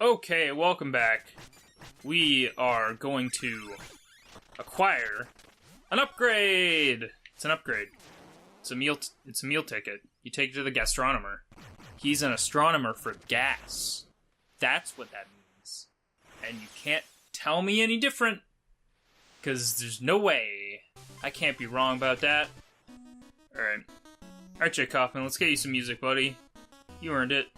Okay, welcome back. We are going to acquire an upgrade. It's an upgrade. It's a meal ticket. You take it to the gastronomer. He's an astronomer for gas. That's what that means. And you can't tell me any different, because there's no way. I can't be wrong about that. Alright. Alright, Jay Kaufman, let's get you some music, buddy. You earned it.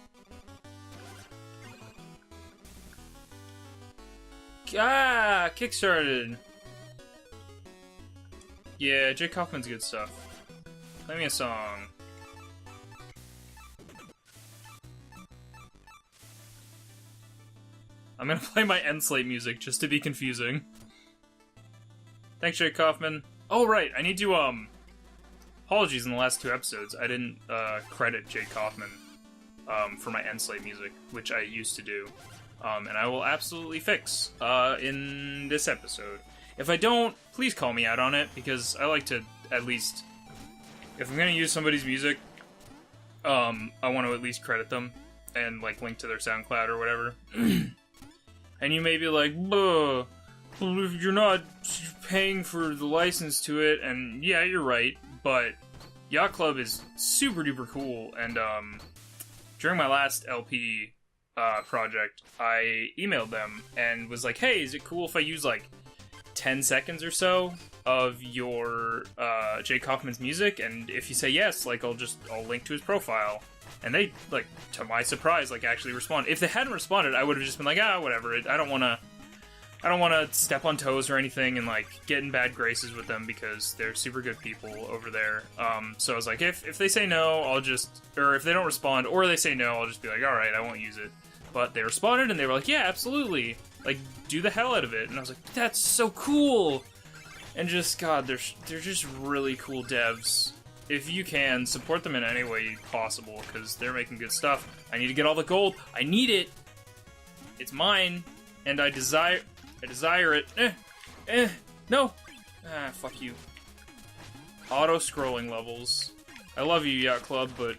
Ah, kickstarted. Yeah, Jay Kaufman's good stuff. Play me a song. I'm gonna play my end slate music just to be confusing. Thanks, Jay Kaufman. Oh, right, I need to, apologies in the last 2 episodes. I didn't, credit Jay Kaufman, for my end slate music, which I used to do. And I will absolutely fix, in this episode. If I don't, please call me out on it, because I like to, at least, if I'm gonna use somebody's music, I want to at least credit them, and, like, link to their SoundCloud or whatever. And you may be like, "Buh, you're not paying for the license to it," and yeah, you're right, but Yacht Club is super duper cool, and, during my last LP, project, I emailed them and was like, "Hey, is it cool if I use like 10 seconds or so of your Jay Kaufman's music? And if you say yes, like I'll link to his profile." And they, like, to my surprise, like actually respond. If they hadn't responded, I would have just been like, whatever. I don't want to step on toes or anything and like get in bad graces with them because they're super good people over there. So I was like, if they say no, or if they don't respond, or they say no, I'll just be like, all right, I won't use it. But they responded, and they were like, yeah, absolutely. Like, do the hell out of it. And I was like, that's so cool! And just, God, they're just really cool devs. If you can, support them in any way possible, because they're making good stuff. I need to get all the gold. I need it! It's mine, and I desire it. No! Ah, fuck you. Auto-scrolling levels. I love you, Yacht Club, but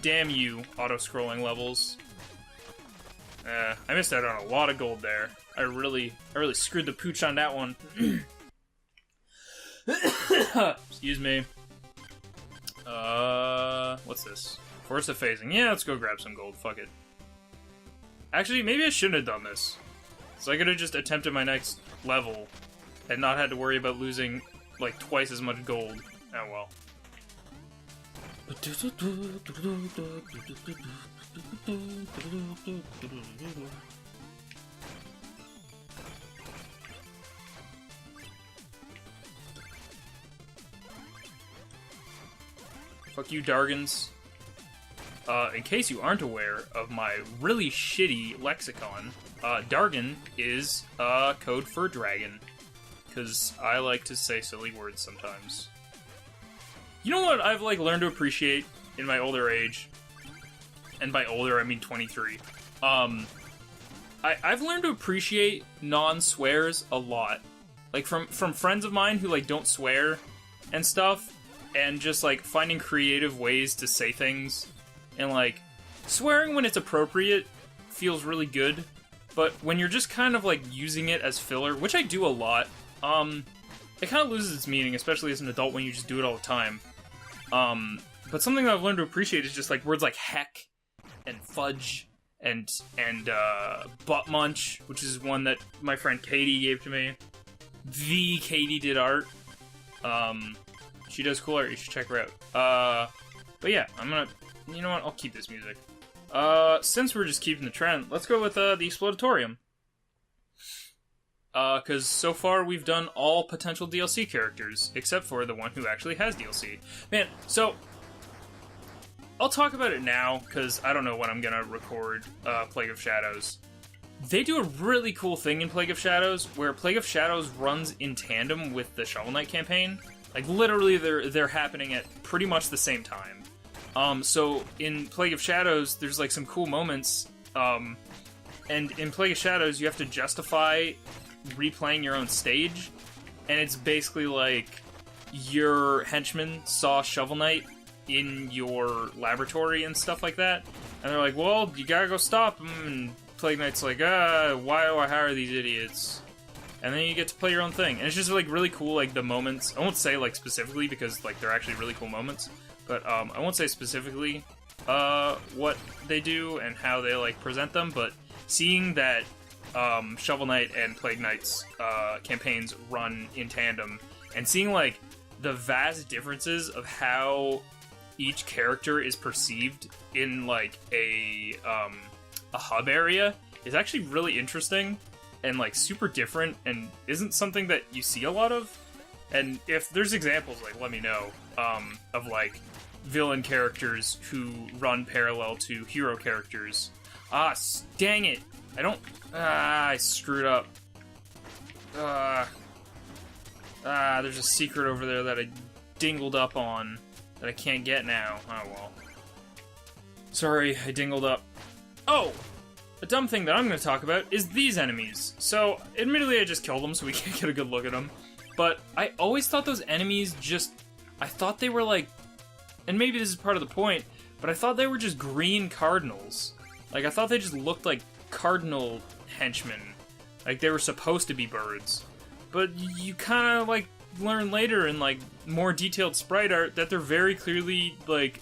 damn you, auto-scrolling levels. I missed out on a lot of gold there. I really screwed the pooch on that one. Excuse me. What's this? Course of phasing. Yeah, let's go grab some gold. Fuck it. Actually, maybe I shouldn't have done this. So I could have just attempted my next level and not had to worry about losing, like, twice as much gold. Oh well. Fuck you, Dargans. In case you aren't aware of my really shitty lexicon, Dargan is code for dragon. Because I like to say silly words sometimes. You know what I've, like, learned to appreciate in my older age? And by older, I mean 23. I've learned to appreciate non-swears a lot. Like, from friends of mine who, like, don't swear and stuff, and just, like, finding creative ways to say things. And, like, swearing when it's appropriate feels really good, but when you're just kind of, like, using it as filler, which I do a lot, it kind of loses its meaning, especially as an adult when you just do it all the time. But something that I've learned to appreciate is just, like, words like heck, and fudge, and butt munch, which is one that my friend Katie gave to me. The Katie did art. She does cool art, you should check her out. But yeah, you know what, I'll keep this music. Since we're just keeping the trend, let's go with, the Explodatorium. Cause so far we've done all potential DLC characters, except for the one who actually has DLC. Man, so I'll talk about it now, because I don't know when I'm gonna record Plague of Shadows. They do a really cool thing in Plague of Shadows, where Plague of Shadows runs in tandem with the Shovel Knight campaign. Like, literally, they're happening at pretty much the same time. So, in Plague of Shadows, there's, like, some cool moments, and in Plague of Shadows, you have to justify replaying your own stage, and it's basically like, your henchman saw Shovel Knight in your laboratory and stuff like that, and they're like, well, you gotta go stop him and Plague Knight's like, why do I hire these idiots? And then you get to play your own thing. And it's just, like, really cool, like, the moments. I won't say, like, specifically, because, like, they're actually really cool moments. But, I won't say specifically, what they do and how they, like, present them. But seeing that, Shovel Knight and Plague Knight's, campaigns run in tandem, and seeing, like, the vast differences of how each character is perceived in, like, a hub area is actually really interesting. And, like, super different, and isn't something that you see a lot of. And if there's examples, like, let me know, of, like, villain characters who run parallel to hero characters. Dang it! I screwed up. There's a secret over there that I dingled up on that I can't get now. Oh, well. Sorry, I dingled up. Oh! A dumb thing that I'm going to talk about is these enemies. So, admittedly, I just killed them, so we can't get a good look at them. But I always thought those enemies I thought they were like, and maybe this is part of the point, but I thought they were just green cardinals. Like, I thought they just looked like cardinal henchmen. Like, they were supposed to be birds. But you kind of, like, learn later in, like, more detailed sprite art that they're very clearly, like,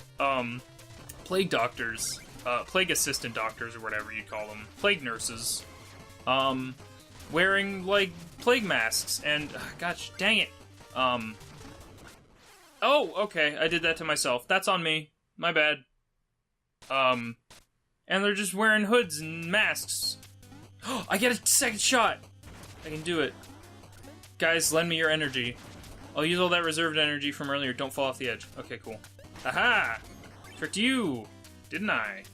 plague doctors. Plague assistant doctors, or whatever you call them. Plague nurses. Wearing, like, plague masks, and, gosh, dang it. Oh, okay, I did that to myself. That's on me. My bad. And they're just wearing hoods and masks. Oh, I get a second shot! I can do it. Guys, lend me your energy. I'll use all that reserved energy from earlier. Don't fall off the edge. Okay, cool. Aha! Tricked you! Didn't I?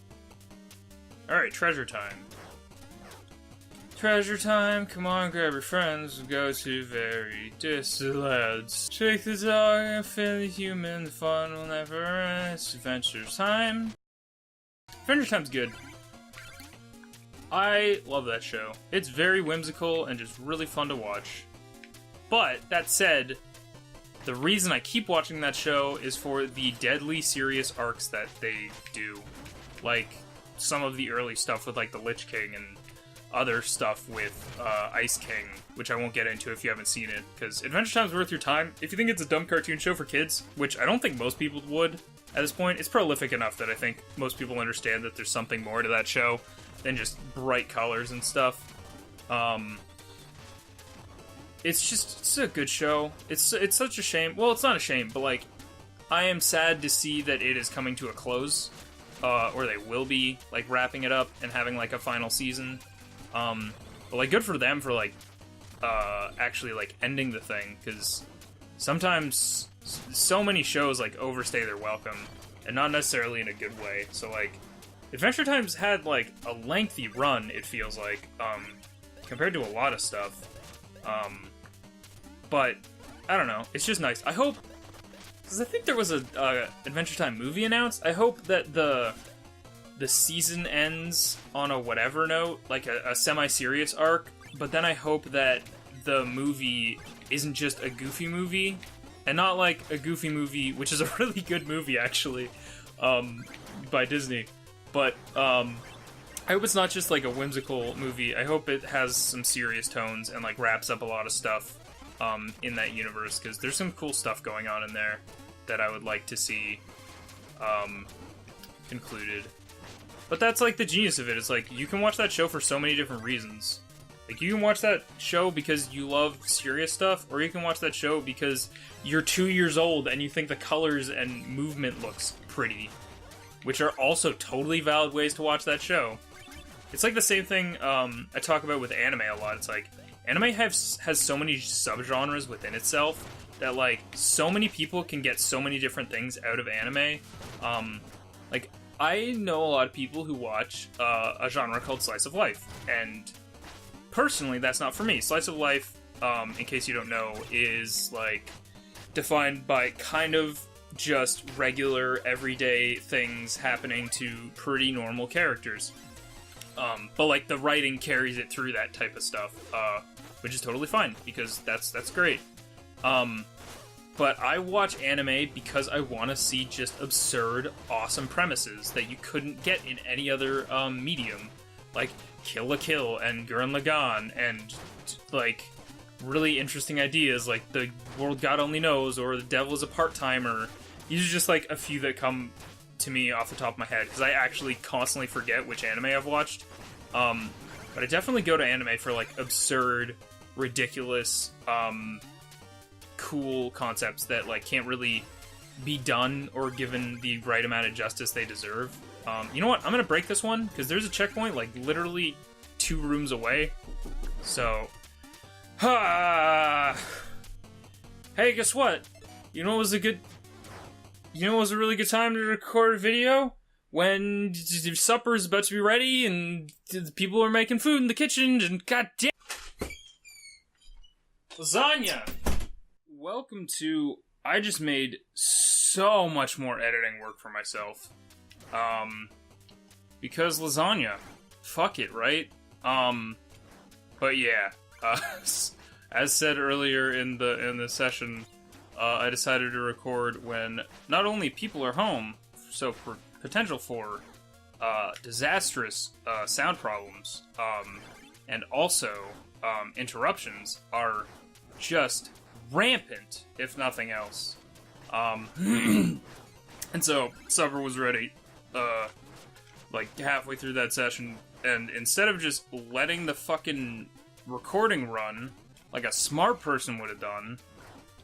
Alright, treasure time. Treasure time, come on, grab your friends, go to very distant lands. Shake the dog and feel the human, the fun will never end. It's Adventure Time. Adventure Time's good. I love that show. It's very whimsical and just really fun to watch. But, that said, the reason I keep watching that show is for the deadly serious arcs that they do. Like, some of the early stuff with, like, the Lich King and other stuff with Ice King, which I won't get into if you haven't seen it, because Adventure Time's worth your time. If you think it's a dumb cartoon show for kids, which I don't think most people would at this point, it's prolific enough that I think most people understand that there's something more to that show than just bright colors and stuff. It's a good show. It's such a shame. Well, it's not a shame, but, like, I am sad to see that it is coming to a close. Or they will be, like, wrapping it up and having, like, a final season. But, like, good for them for, like, actually, like, ending the thing, because sometimes so many shows, like, overstay their welcome, and not necessarily in a good way. So, like, Adventure Time's had, like, a lengthy run, it feels like, compared to a lot of stuff. But, I don't know, it's just nice. I hope, because I think there was a Adventure Time movie announced. I hope that the season ends on a whatever note, like a semi-serious arc, but then I hope that the movie isn't just a Goofy movie, and not like a Goofy movie, which is a really good movie, actually, by Disney, but, I hope it's not just like a whimsical movie. I hope it has some serious tones and, like, wraps up a lot of stuff, in that universe, because there's some cool stuff going on in there that I would like to see, concluded. But that's, like, the genius of it. It's, like, you can watch that show for so many different reasons. Like, you can watch that show because you love serious stuff, or you can watch that show because you're 2 years old and you think the colors and movement looks pretty, which are also totally valid ways to watch that show. It's like the same thing I talk about with anime a lot. It's like, anime has so many subgenres within itself that, like, so many people can get so many different things out of anime. Like, I know a lot of people who watch a genre called Slice of Life, and personally, that's not for me. Slice of Life, in case you don't know, is, like, defined by kind of just regular, everyday things happening to pretty normal characters. But, like, the writing carries it through that type of stuff, which is totally fine, because that's great. But I watch anime because I want to see just absurd, awesome premises that you couldn't get in any other medium. Like, Kill la Kill and Gurren Lagann and, like, really interesting ideas like The World God Only Knows or The Devil is a Part-Timer. These are just, like, a few that come to me off the top of my head, because I actually constantly forget which anime I've watched. But I definitely go to anime for, like, absurd, ridiculous, cool concepts that, like, can't really be done or given the right amount of justice they deserve. You know what? I'm gonna break this one, because there's a checkpoint, like, literally 2 rooms away. So... Hey, guess what? You know what was a really good time to record a video? When supper's about to be ready and people are making food in the kitchen and goddamn... Lasagna! Welcome to... I just made so much more editing work for myself. Because lasagna. Fuck it, right? But yeah. As said earlier in the session, I decided to record when not only people are home, so for potential for disastrous sound problems, and also interruptions are just rampant, if nothing else. And so supper was ready, like halfway through that session, and instead of just letting the fucking recording run like a smart person would have done,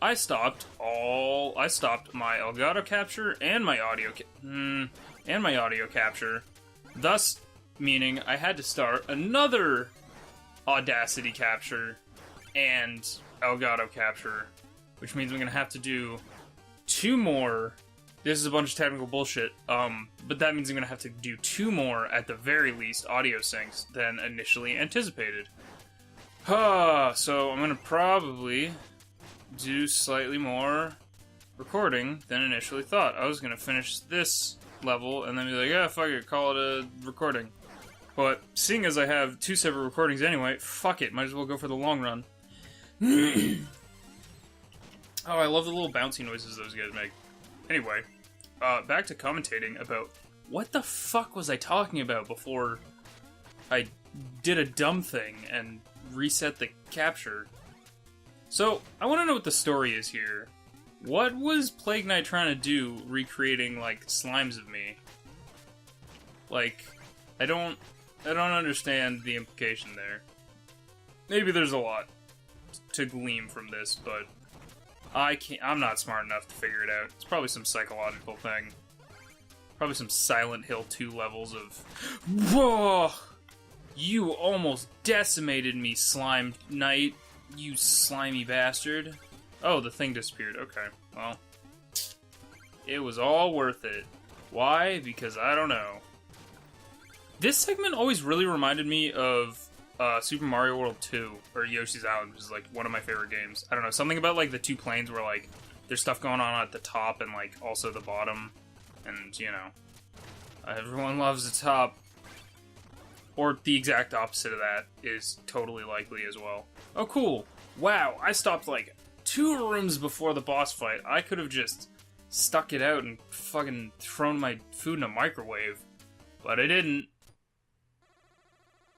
I stopped my Elgato capture and my audio capture, thus meaning I had to start another Audacity capture and Elgato capture, which means I'm gonna have to do 2 more. This is a bunch of technical bullshit, but that means I'm gonna have to do 2 more, at the very least, audio syncs than initially anticipated. So I'm gonna probably do slightly more recording than initially thought. I was gonna finish this level and then be like, yeah, fuck it, call it a recording. But seeing as I have 2 separate recordings anyway, fuck it, might as well go for the long run. Oh, I love the little bouncy noises those guys make. Anyway, back to commentating about what the fuck was I talking about before I did a dumb thing and reset the capture. So, I want to know what the story is here. What was Plague Knight trying to do, recreating, like, slimes of me? Like, I don't understand the implication there. Maybe there's a lot to glean from this, but I'm not smart enough to figure it out. It's probably some psychological thing. Probably some Silent Hill 2 levels of... Whoa! You almost decimated me, Slime Knight, you slimy bastard. Oh, the thing disappeared. Okay, well. It was all worth it. Why? Because I don't know. This segment always really reminded me of Super Mario World 2, or Yoshi's Island, which is, like, one of my favorite games. I don't know, something about, like, the 2 planes where, like, there's stuff going on at the top and, like, also the bottom. And, you know, everyone loves the top. Or the exact opposite of that is totally likely as well. Oh, cool. Wow, I stopped, like, 2 rooms before the boss fight. I could have just stuck it out and fucking thrown my food in a microwave. But I didn't.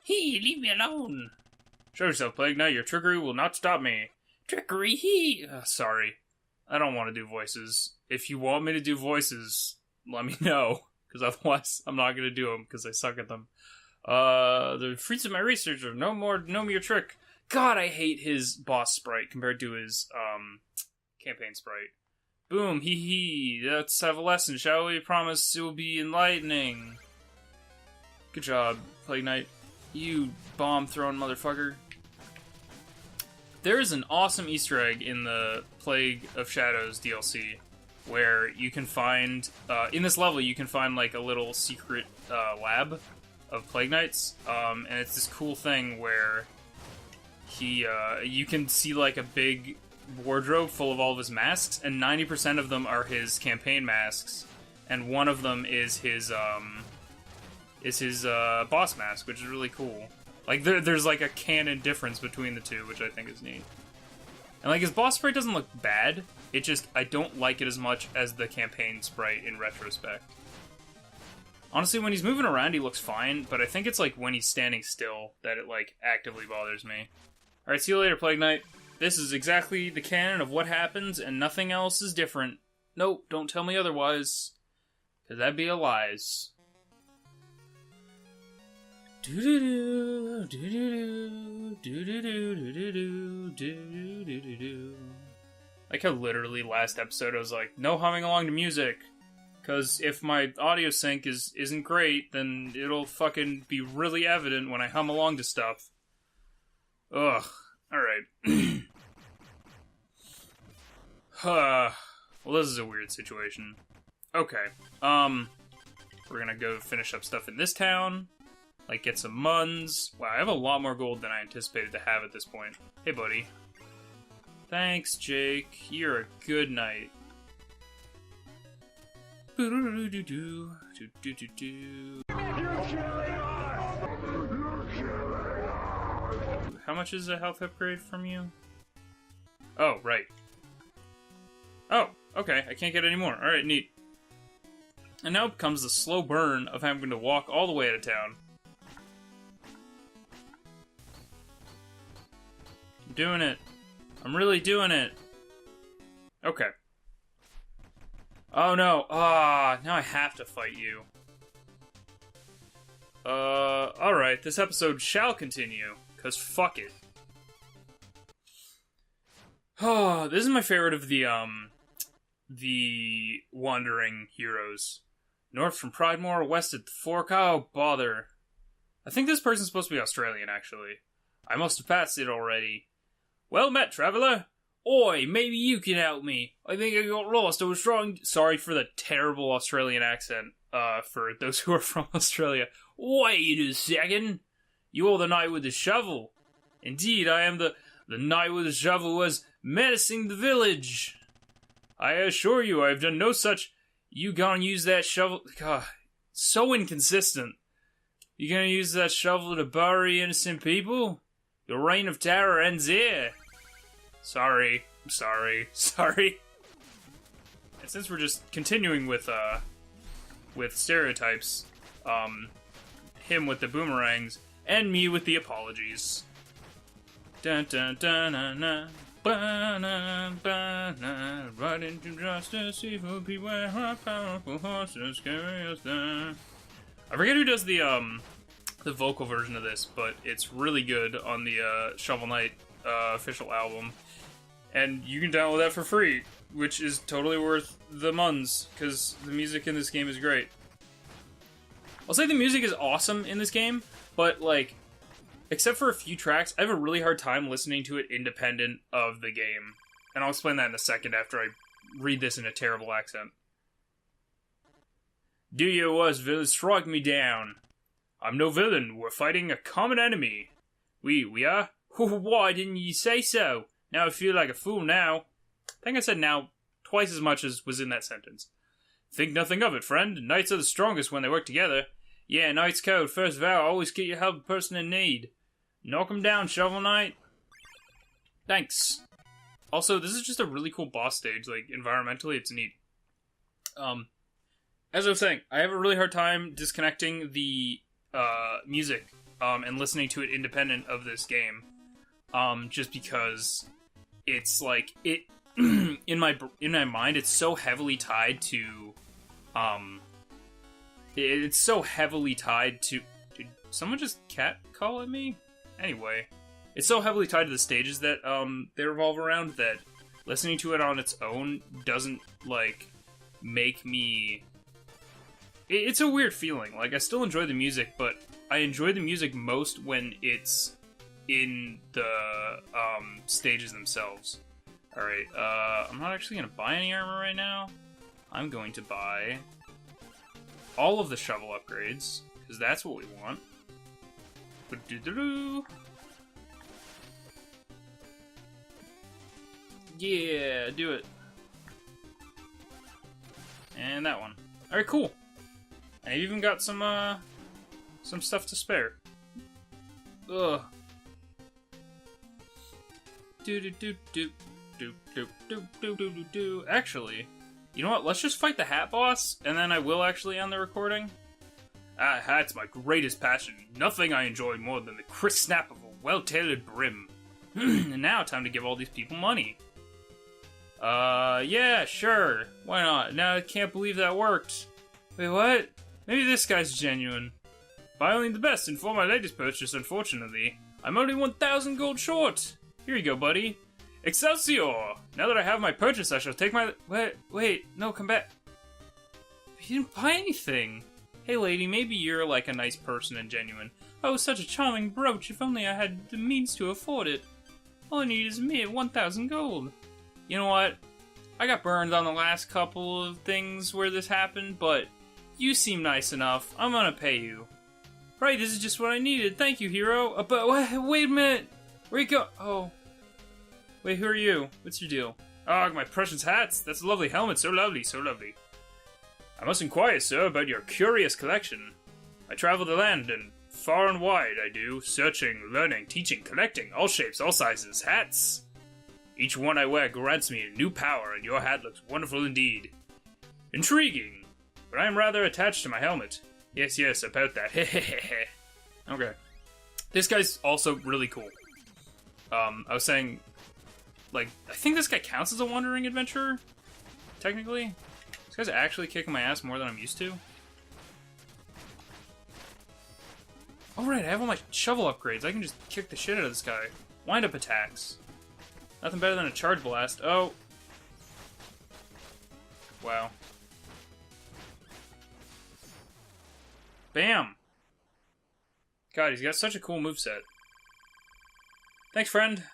Hey, leave me alone. Show yourself, Plague Knight. Your trickery will not stop me. Trickery, he. Sorry. I don't want to do voices. If you want me to do voices, let me know. Because otherwise, I'm not going to do them, because I suck at them. The fruits of my research are no more know me your trick. God, I hate his boss sprite compared to his, campaign sprite. Boom, hee hee. Let's have a lesson, shall we? Promise it will be enlightening. Good job, Plague Knight. You bomb-throwing motherfucker. There is an awesome Easter egg in the Plague of Shadows DLC where you can find, in this level, you can find, like, a little secret, lab of Plague Knights, and it's this cool thing where you can see, like, a big wardrobe full of all of his masks, and 90% of them are his campaign masks, and one of them is his boss mask, which is really cool. Like, there's, like, a canon difference between the two, which I think is neat. And, like, his boss sprite doesn't look bad, it just, I don't like it as much as the campaign sprite in retrospect. Honestly, when he's moving around, he looks fine, but I think it's, like, when he's standing still that it, like, actively bothers me. Alright, see you later, Plague Knight. This is exactly the canon of what happens, and nothing else is different. Nope, don't tell me otherwise. Because that'd be a lies. Like how literally last episode I was like, no humming along to music. Because if my audio sync isn't great, then it'll fucking be really evident when I hum along to stuff. Ugh. Alright. Well, this is a weird situation. Okay. We're gonna go finish up stuff in this town. Like, get some muns. Wow, I have a lot more gold than I anticipated to have at this point. Hey, buddy. Thanks, Jake. You're a good knight. How much is a health upgrade from you? Oh, right. Oh, okay. I can't get any more. Alright, neat. And now comes the slow burn of having to walk all the way out of town. I'm doing it. I'm really doing it. Okay. Oh no. Ah, now I have to fight you. Alright. This episode shall continue. Because fuck it. Oh, this is my favorite of the wandering heroes. North from Pridemore, west at the Fork. Oh, bother. I think this person's supposed to be Australian, actually. I must have passed it already. Well met, traveller. Oi, maybe you can help me. I think I got lost. I was trying... Sorry for the terrible Australian accent, for those who are from Australia. Wait a second. You are the knight with the shovel. Indeed, I am the knight with the shovel who was menacing the village. I assure you, I have done no such... You gonna use that shovel... God, so inconsistent. You gonna use that shovel to bury innocent people? Your reign of terror ends here. Sorry. I'm sorry. Sorry. And since we're just continuing with stereotypes, him with the boomerangs, and me with the apologies. Dun dun dun dun dun. Right into justice, evil beware, our powerful horses carry us down. I forget who does the vocal version of this, but it's really good on the Shovel Knight official album. And you can download that for free, which is totally worth the muns, because the music in this game is great. I'll say the music is awesome in this game, but, like, except for a few tracks, I have a really hard time listening to it independent of the game. And I'll explain that in a second after I read this in a terrible accent. Do you was villain strike me down? I'm no villain, we're fighting a common enemy. We are? Why didn't you say so? Now I feel like a fool now. I think I said now twice as much as was in that sentence. Think nothing of it, friend. Knights are the strongest when they work together. Yeah, Knight's Code, first vow, always get your help a person in need. Knock him down, Shovel Knight. Thanks. Also, this is just a really cool boss stage. Like, environmentally, it's neat. As I was saying, I have a really hard time disconnecting the music and listening to it independent of this game. Just because it's like it in my mind, it's so heavily tied to it's so heavily tied to. Did someone just cat call at me? Anyway, it's so heavily tied to the stages that they revolve around that listening to it on its own doesn't like make me. It's a weird feeling. Like, I still enjoy the music, but I enjoy the music most when it's in the stages themselves. Alright, I'm not actually going to buy any armor right now. I'm going to buy all of the shovel upgrades, because that's what we want. Yeah, do it. And that one. Alright, cool. I've even got some stuff to spare. Ugh. Actually, you know what? Let's just fight the Hat Boss, and then I will actually end the recording. Ah, hat's my greatest passion. Nothing I enjoy more than the crisp snap of a well-tailored brim. And now, time to give all these people money. Yeah, sure. Why not? Now I can't believe that worked. Wait, what? Maybe this guy's genuine. Buy only the best, and for my latest purchase, unfortunately, I'm only 1,000 gold short. Here you go, buddy. Excelsior! Now that I have my purchase, I shall take my... Wait, no, come back. You didn't buy anything. Hey, lady, maybe you're like a nice person and genuine. Oh, such a charming brooch. If only I had the means to afford it. All I need is me at 1,000 gold. You know what? I got burned on the last couple of things where this happened, but you seem nice enough. I'm gonna pay you. Right, this is just what I needed. Thank you, hero. But wait a minute. Where you go? Oh. Wait, who are you? What's your deal? Ah, my precious hats. That's a lovely helmet. So lovely, so lovely. I must inquire, sir, about your curious collection. I travel the land, and far and wide I do, searching, learning, teaching, collecting, all shapes, all sizes, hats. Each one I wear grants me a new power, and your hat looks wonderful indeed. Intriguing, but I am rather attached to my helmet. Yes, about that. Hehehe. Okay. This guy's also really cool. I was saying, like, I think this guy counts as a wandering adventurer, technically. This guy's actually kicking my ass more than I'm used to. Oh right, I have all my shovel upgrades. I can just kick the shit out of this guy. Wind-up attacks. Nothing better than a charge blast. Oh. Wow. Bam! God, he's got such a cool moveset. Thanks, friend.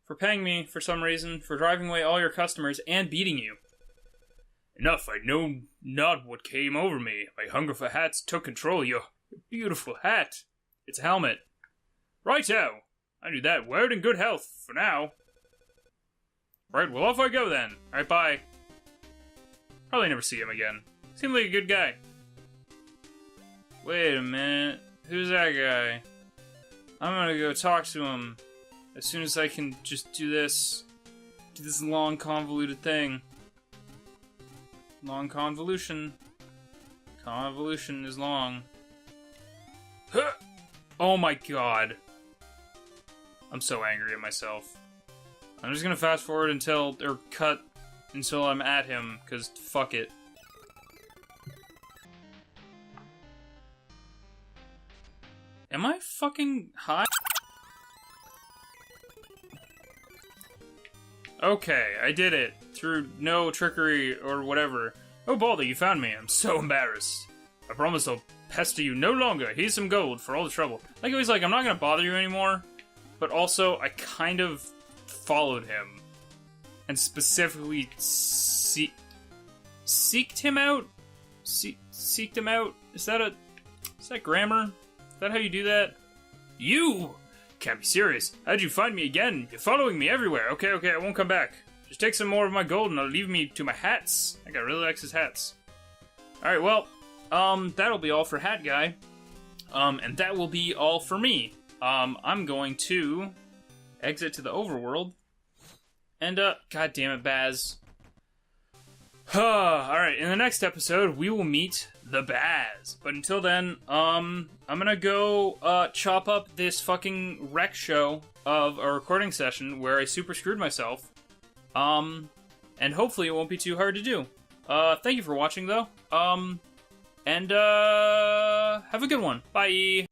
For paying me, for some reason, for driving away all your customers and beating you. Enough, I know not what came over me. My hunger for hats took control. Your beautiful hat. It's a helmet. Righto! I knew that. Wear it in good health, for now. Right, well off I go then. Alright, bye. Probably never see him again. Seemed like a good guy. Wait a minute. Who's that guy? I'm gonna go talk to him. As soon as I can just do this. Do this long convoluted thing. Long convolution. Convolution is long. Huh! Oh my god. I'm so angry at myself. I'm just gonna fast forward until, or cut until I'm at him, because fuck it. Am I fucking high? Okay, I did it. Through no trickery or whatever. Oh, Baldy, you found me. I'm so embarrassed. I promise I'll pester you no longer. Here's some gold for all the trouble. Like, he was like, I'm not gonna bother you anymore. But also, I kind of followed him. And specifically seeked him out? Seeked him out? Is that grammar? Is that how you do that? You! Can't be serious. How'd you find me again? You're following me everywhere. Okay, I won't come back. Just take some more of my gold and I'll leave me to my hats. That guy really likes his hats. Alright, well, that'll be all for Hat Guy. And that will be all for me. I'm going to exit to the overworld. And, god damn it, Baz. Alright, in the next episode, we will meet the Baz. But until then, I'm gonna go, chop up this fucking wreck show of a recording session where I super screwed myself. And hopefully it won't be too hard to do. Thank you for watching, though. And, have a good one. Bye!